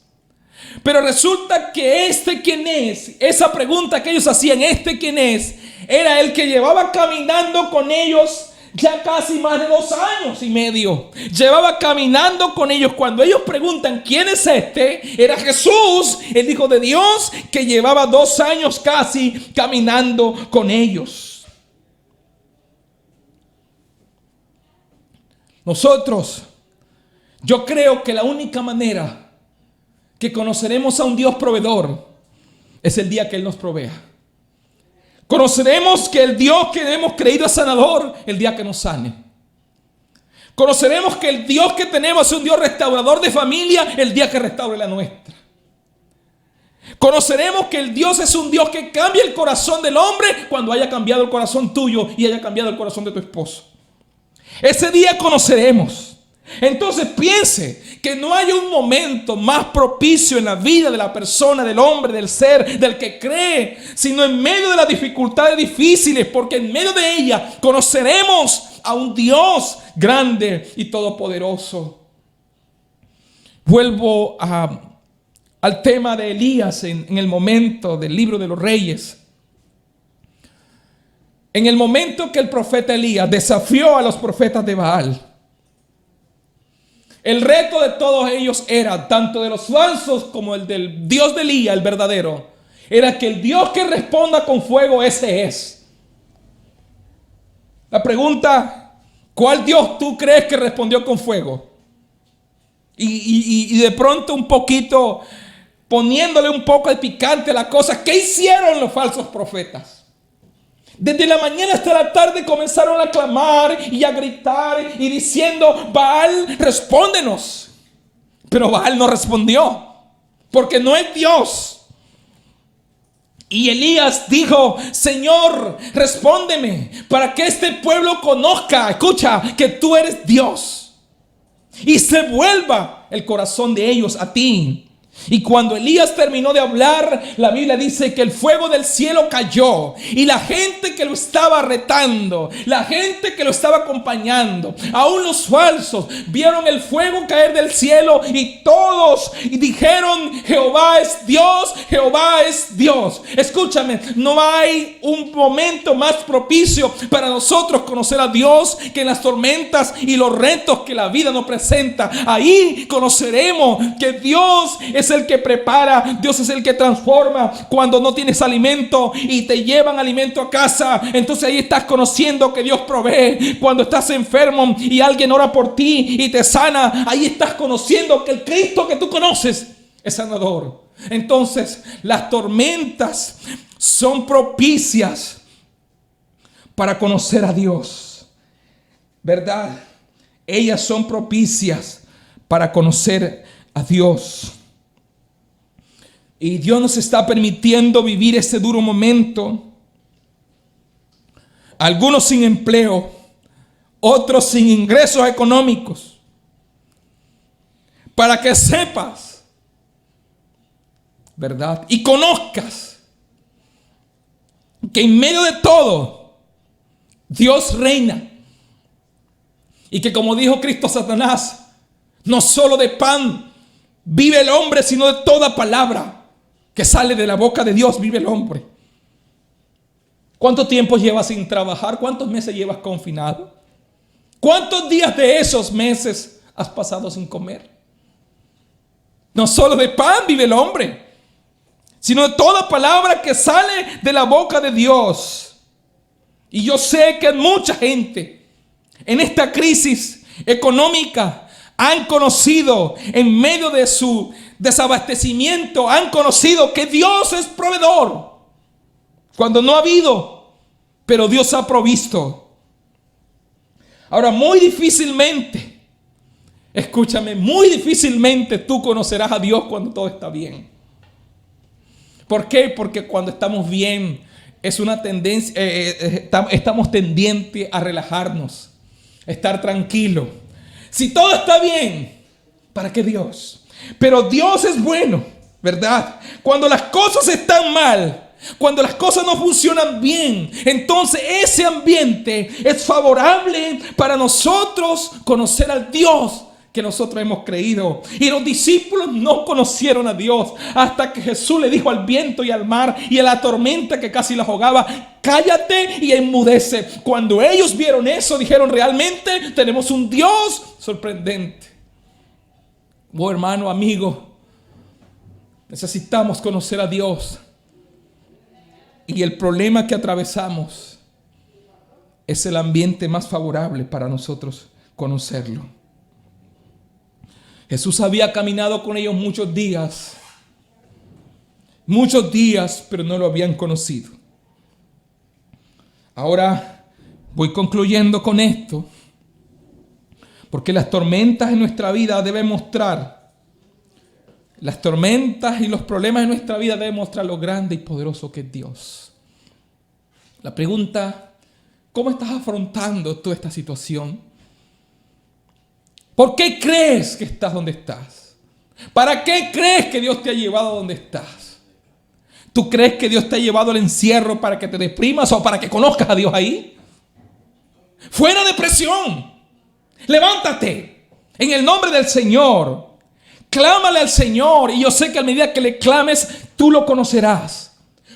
Pero resulta que este quién es, esa pregunta que ellos hacían, ¿este quién es?, era el que llevaba caminando con ellos ya casi más de 2 años y medio. Llevaba caminando con ellos. Cuando ellos preguntan ¿quién es este?, era Jesús, el Hijo de Dios, que llevaba 2 años casi caminando con ellos. Nosotros, yo creo que la única manera que conoceremos a un Dios proveedor es el día que Él nos provea. Conoceremos que el Dios que hemos creído es sanador el día que nos sane. Conoceremos que el Dios que tenemos es un Dios restaurador de familia el día que restaure la nuestra. Conoceremos que el Dios es un Dios que cambia el corazón del hombre cuando haya cambiado el corazón tuyo y haya cambiado el corazón de tu esposo. Ese día conoceremos. Entonces piense que no hay un momento más propicio en la vida de la persona, del hombre, del ser, del que cree, sino en medio de las dificultades difíciles, porque en medio de ellas conoceremos a un Dios grande y todopoderoso. Vuelvo al tema de Elías en el momento del libro de los Reyes. En el momento que el profeta Elías desafió a los profetas de Baal, el reto de todos ellos era, tanto de los falsos como el del Dios de Elías, el verdadero, era que el Dios que responda con fuego, ese es. La pregunta, ¿cuál Dios tú crees que respondió con fuego? Y de pronto un poquito, poniéndole un poco de picante a la cosa, ¿qué hicieron los falsos profetas? Desde la mañana hasta la tarde comenzaron a clamar y a gritar y diciendo, Baal, respóndenos. Pero Baal no respondió, porque no es Dios. Y Elías dijo, Señor, respóndeme para que este pueblo conozca, escucha, que tú eres Dios. Y se vuelva el corazón de ellos a ti. Y cuando Elías terminó de hablar, la Biblia dice que el fuego del cielo cayó y la gente que lo estaba retando, la gente que lo estaba acompañando, aún los falsos, vieron el fuego caer del cielo y todos dijeron, Jehová es Dios, Jehová es Dios. Escúchame, no hay un momento más propicio para nosotros conocer a Dios que en las tormentas y los retos que la vida nos presenta. Ahí conoceremos que Dios es el que prepara, Dios es el que transforma. Cuando no tienes alimento y te llevan alimento a casa, entonces ahí estás conociendo que Dios provee. Cuando estás enfermo y alguien ora por ti y te sana, ahí estás conociendo que el Cristo que tú conoces es sanador. Entonces, las tormentas son propicias para conocer a Dios, ¿verdad? Ellas son propicias para conocer a Dios. Y Dios nos está permitiendo vivir este duro momento. Algunos sin empleo, otros sin ingresos económicos. Para que sepas, ¿verdad? Y conozcas que en medio de todo, Dios reina. Y que como dijo Cristo a Satanás, no solo de pan vive el hombre, sino de toda palabra que sale de la boca de Dios vive el hombre. ¿Cuánto tiempo llevas sin trabajar? ¿Cuántos meses llevas confinado? ¿Cuántos días de esos meses has pasado sin comer? No solo de pan vive el hombre, sino de toda palabra que sale de la boca de Dios. Y yo sé que mucha gente en esta crisis económica han conocido, en medio de su desabastecimiento, han conocido que Dios es proveedor. Cuando no ha habido, pero Dios ha provisto. Ahora, muy difícilmente, escúchame, muy difícilmente tú conocerás a Dios cuando todo está bien. ¿Por qué? Porque cuando estamos bien, es una tendencia, estamos tendientes a relajarnos, a estar tranquilos. Si todo está bien, ¿para qué Dios? Pero Dios es bueno, ¿verdad? Cuando las cosas están mal, cuando las cosas no funcionan bien, entonces ese ambiente es favorable para nosotros conocer al Dios que nosotros hemos creído. Y los discípulos no conocieron a Dios hasta que Jesús le dijo al viento y al mar y a la tormenta que casi los ahogaba: cállate y enmudece. Cuando ellos vieron eso, dijeron: realmente tenemos un Dios sorprendente. Oh, hermano, amigo, necesitamos conocer a Dios. Y el problema que atravesamos es el ambiente más favorable para nosotros conocerlo. Jesús había caminado con ellos muchos días, pero no lo habían conocido. Ahora voy concluyendo con esto, porque las tormentas en nuestra vida deben mostrar, las tormentas y los problemas en nuestra vida deben mostrar lo grande y poderoso que es Dios. La pregunta: ¿cómo estás afrontando toda esta situación? ¿Por qué crees que estás donde estás? ¿Para qué crees que Dios te ha llevado donde estás? ¿Tú crees que Dios te ha llevado al encierro para que te deprimas o para que conozcas a Dios ahí? ¡Fuera de presión! Levántate en el nombre del Señor. Clámale al Señor, y yo sé que a medida que le clames, tú lo conocerás.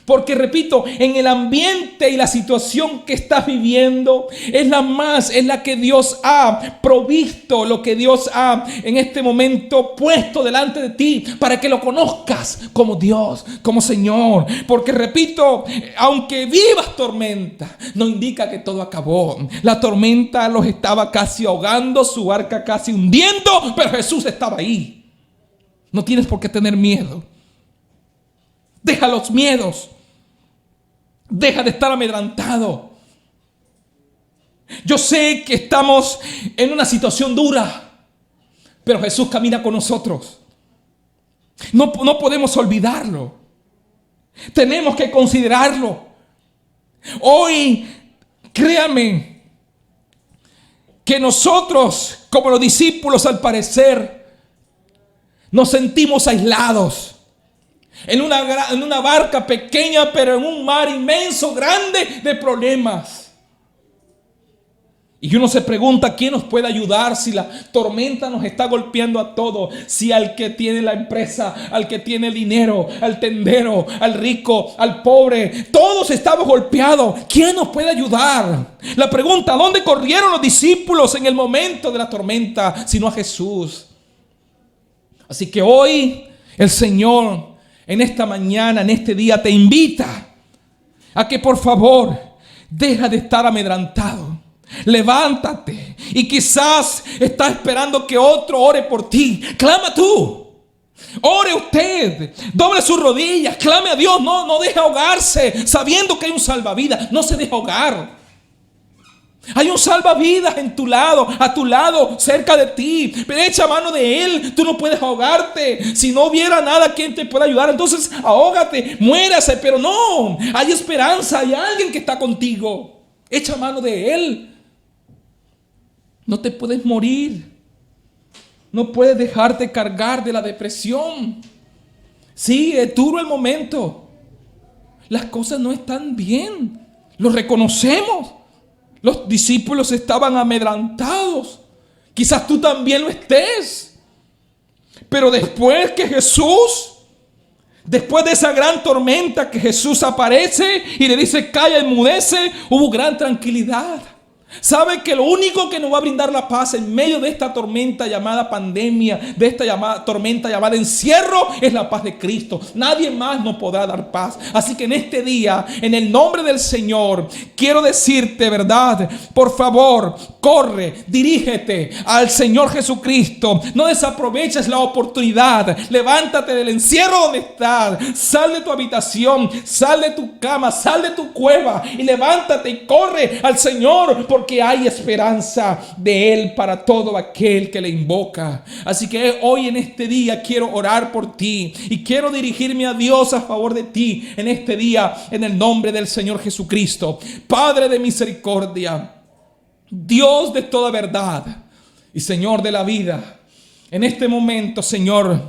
Porque repito, en el ambiente y la situación que estás viviendo es la que Dios ha provisto, lo que Dios ha en este momento puesto delante de ti para que lo conozcas como Dios, como Señor. Porque repito, aunque vivas tormenta, no indica que todo acabó. La tormenta los estaba casi ahogando, su barca casi hundiendo, pero Jesús estaba ahí. No tienes por qué tener miedo. Deja los miedos. Deja de estar amedrantado. Yo sé que estamos en una situación dura, pero Jesús camina con nosotros. No podemos olvidarlo. Tenemos que considerarlo. Hoy, créame, que nosotros, como los discípulos, al parecer, nos sentimos aislados. En una barca pequeña, pero en un mar inmenso, grande de problemas. Y uno se pregunta: ¿quién nos puede ayudar si la tormenta nos está golpeando a todos? Si al que tiene la empresa, al que tiene el dinero, al tendero, al rico, al pobre, todos estamos golpeados. ¿Quién nos puede ayudar? La pregunta: ¿dónde corrieron los discípulos en el momento de la tormenta? Sino a Jesús. Así que hoy El Señor en esta mañana, en este día, te invita a que por favor deja de estar amedrantado. Levántate. Y quizás estás esperando que otro ore por ti. Clama tú. Ore usted. Doble sus rodillas. Clame a Dios. No deje ahogarse sabiendo que hay un salvavidas. No se deje ahogar. Hay un salvavidas en tu lado, a tu lado, cerca de ti. Pero echa mano de él. Tú no puedes ahogarte. Si no hubiera nada, ¿quién te puede ayudar? Entonces ahógate, muérase. Pero no, hay esperanza. Hay alguien que está contigo. Echa mano de él. No te puedes morir. No puedes dejarte cargar de la depresión. Sí, es duro el momento. Las cosas no están bien. Lo reconocemos. Los discípulos estaban amedrentados. Quizás tú también lo estés. Pero después de esa gran tormenta que Jesús aparece y le dice, calla, enmudece, hubo gran tranquilidad. ¿Sabe que lo único que nos va a brindar la paz en medio de esta tormenta llamada pandemia, de esta tormenta llamada encierro, es la paz de Cristo? Nadie más nos podrá dar paz. Así que en este día, en el nombre del Señor, quiero decirte, ¿verdad? Por favor, corre, dirígete al Señor Jesucristo. No desaproveches la oportunidad. Levántate del encierro donde estás. Sal de tu habitación, sal de tu cama, sal de tu cueva y levántate y corre al Señor, porque hay esperanza de Él para todo aquel que le invoca. Así que hoy en este día quiero orar por ti y quiero dirigirme a Dios a favor de ti en este día, en el nombre del Señor Jesucristo. Padre de misericordia, Dios de toda verdad y Señor de la vida, en este momento, Señor,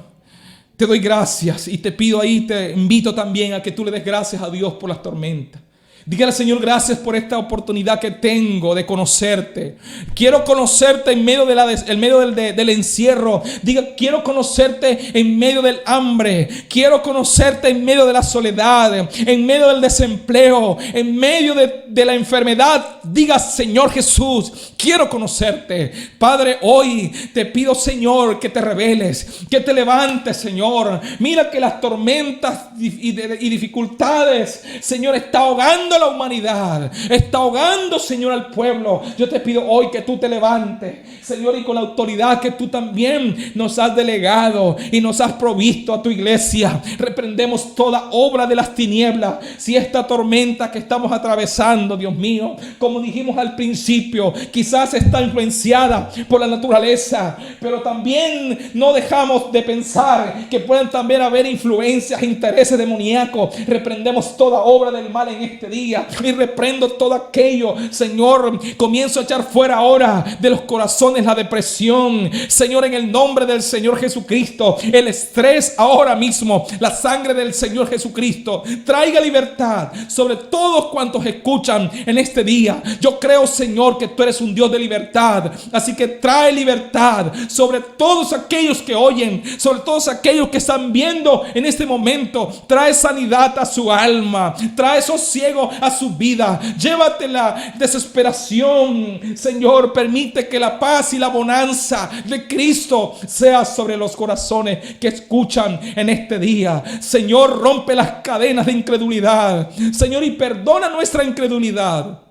te doy gracias y te pido ahí, te invito también a que tú le des gracias a Dios por las tormentas. Dígale, Señor, gracias por esta oportunidad que tengo de conocerte. Quiero conocerte en medio, del encierro. Diga, quiero conocerte en medio del hambre. Quiero conocerte en medio de la soledad, en medio del desempleo, en medio de la enfermedad. Diga, Señor Jesús, quiero conocerte. Padre, hoy te pido, Señor, que te reveles, que te levantes, Señor. Mira que las tormentas y dificultades, Señor, está ahogando la humanidad, está ahogando, Señor, al pueblo. Yo te pido hoy que tú te levantes, Señor, y con la autoridad que tú también nos has delegado y nos has provisto a tu iglesia, reprendemos toda obra de las tinieblas. Si esta tormenta que estamos atravesando, Dios mío, como dijimos al principio, quizás está influenciada por la naturaleza, pero también no dejamos de pensar que pueden también haber influencias, intereses demoníacos. Reprendemos toda obra del mal en este día y reprendo todo aquello, Señor. Comienzo a echar fuera ahora de los corazones la depresión, Señor, en el nombre del Señor Jesucristo. El estrés ahora mismo, la sangre del Señor Jesucristo traiga libertad sobre todos cuantos escuchan en este día. Yo creo, Señor, que tú eres un Dios de libertad, así que trae libertad sobre todos aquellos que oyen, sobre todos aquellos que están viendo en este momento. Trae sanidad a su alma, trae sosiego a su vida. Llévate la desesperación, Señor. Permite que la paz y la bonanza de Cristo sea sobre los corazones que escuchan en este día. Señor, rompe las cadenas de incredulidad, Señor, y perdona nuestra incredulidad,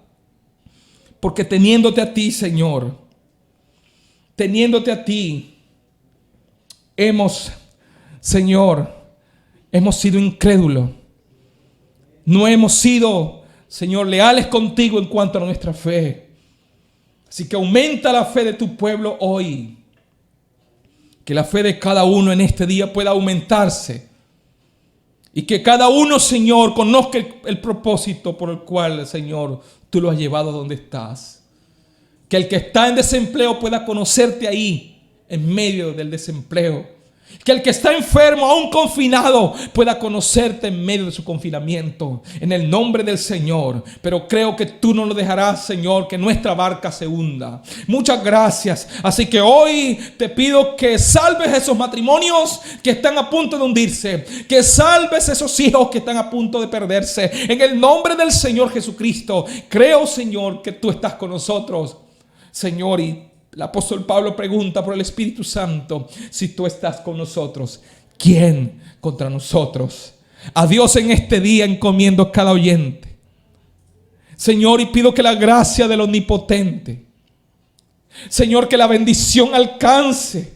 porque teniéndote a ti, Señor, teniéndote a ti, Señor, hemos sido incrédulos. No hemos sido, Señor, leales contigo en cuanto a nuestra fe. Así que aumenta la fe de tu pueblo hoy. Que la fe de cada uno en este día pueda aumentarse. Y que cada uno, Señor, conozca el propósito por el cual, Señor, tú lo has llevado donde estás. Que el que está en desempleo pueda conocerte ahí, en medio del desempleo. Que el que está enfermo, aún confinado, pueda conocerte en medio de su confinamiento, en el nombre del Señor. Pero creo que tú no lo dejarás, Señor, que nuestra barca se hunda. Muchas gracias. Así que hoy te pido que salves esos matrimonios que están a punto de hundirse, que salves esos hijos que están a punto de perderse. En el nombre del Señor Jesucristo, creo, Señor, que tú estás con nosotros, Señor. Y el apóstol Pablo pregunta por el Espíritu Santo: si tú estás con nosotros, ¿Quién contra nosotros? A Dios en este día encomiendo cada oyente, Señor, y pido que la gracia del Omnipotente, Señor, que la bendición alcance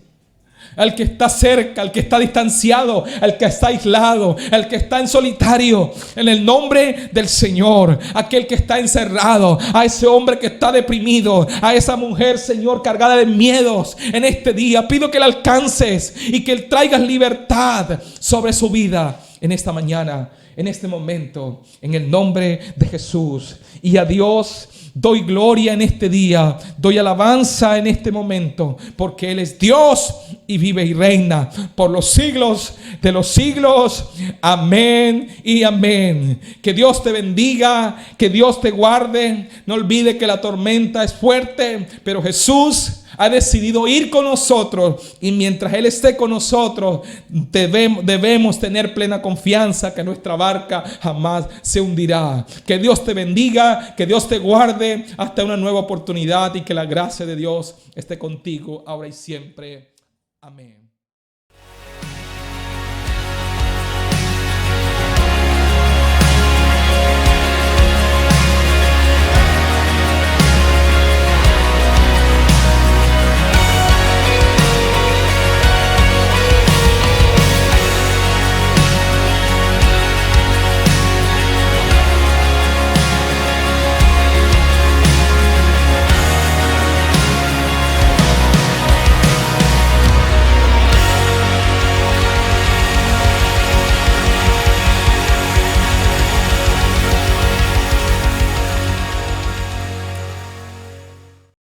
al que está cerca, al que está distanciado, al que está aislado, al que está en solitario, en el nombre del Señor. Aquel que está encerrado, a ese hombre que está deprimido, a esa mujer, Señor, cargada de miedos en este día, pido que la alcances y que traigas libertad sobre su vida en esta mañana, en este momento, en el nombre de Jesús. Y a Dios doy gloria en este día, doy alabanza en este momento, porque Él es Dios y vive y reina por los siglos de los siglos. Amén y amén. Que Dios te bendiga, que Dios te guarde. No olvide que la tormenta es fuerte, pero Jesús ha decidido ir con nosotros, y mientras Él esté con nosotros debemos tener plena confianza que nuestra barca jamás se hundirá. Que Dios te bendiga, que Dios te guarde hasta una nueva oportunidad, y que la gracia de Dios esté contigo ahora y siempre. Amén.